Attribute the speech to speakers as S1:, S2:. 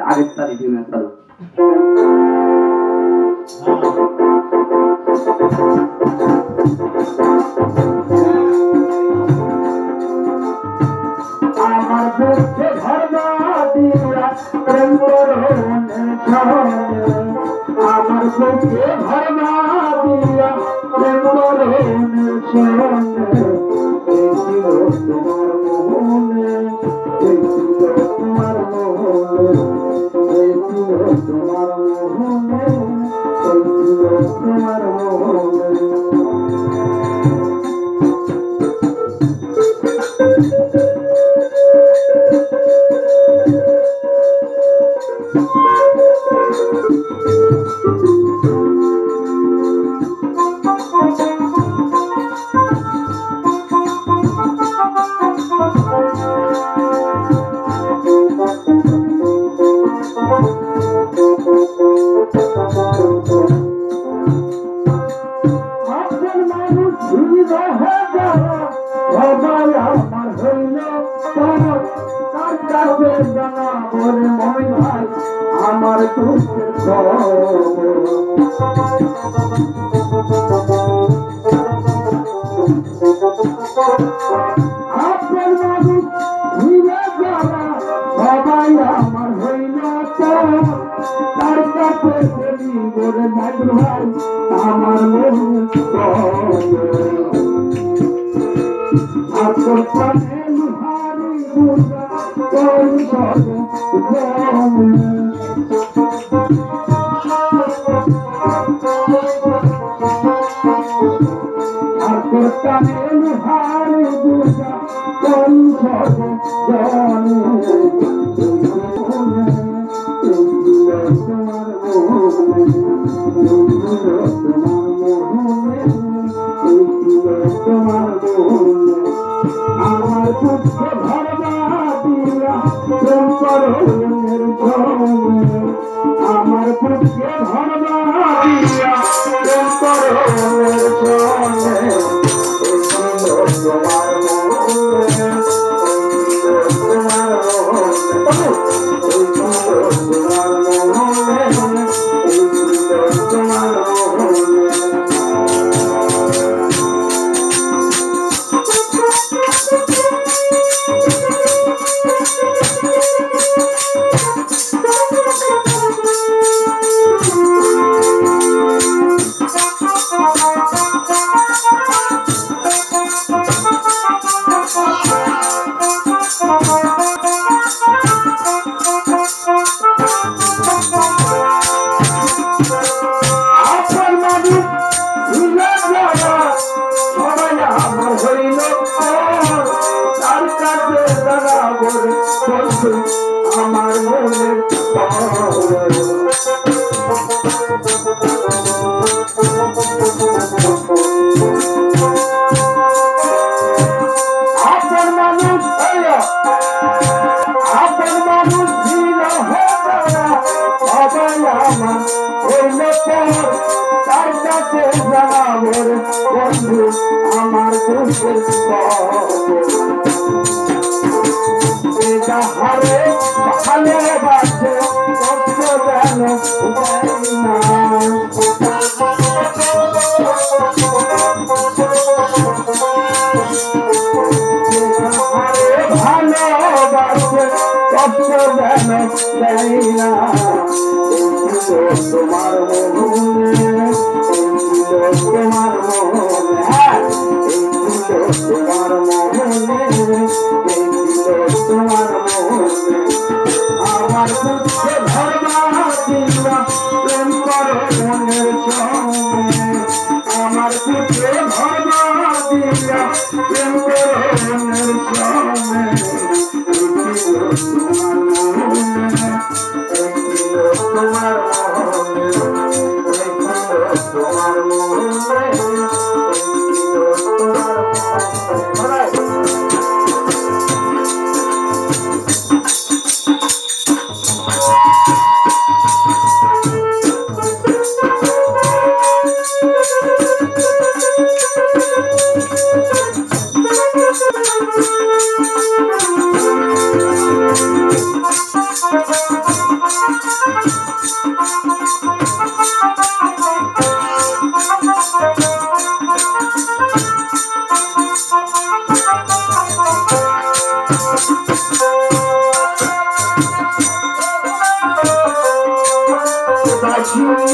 S1: আগের তারিখ চালু আমার বুকে ধর্মা দিয়া প্রেম করনে আমার বুকে ধর্মা দিয়া প্রেম করনে তোমার মোহনে তোমার মোহনে তোমার মোহনে আমার দুঃখের আপনার মানুষ ঘুরে যারা সবাই আমার হইল তার কাছে ফেরি করে ভাই আমার মনে আপনার প্রাণে লুহারি দুর্গা কোন সবে লুহারি দুর্গা কোন সবে জানে তোমার মোহনে তোমার মোহনে আমার দুঃখে ভরবা দিয়া প্রেম করনের আমার দুঃখে ভরবা দিয়া প্রেম করনের তোমার মোহনে তোমার আমার মনের আপনার মানুষ আপনার মানুষ ছিল সবাই আমার হইল তার কাছে জানাবর বন্ধু আমার দুঃখের হারে ভালোবাসে কষ্ট যেন ভালোবাসে কষ্ট যেন চাই না তোমার মোহনে তোমার মোহনে তোমার মোহনে তোমার মোহনে আমার দুঃখে ধর্মা দিয়া প্রেম করো মনের সঙ্গে আমার দুঃখে ধর্মা দিয়া প্রেম করো মনের সঙ্গে তোমার মোহনে তোমার মোহনে তোমার মোহনে তোমার Oh,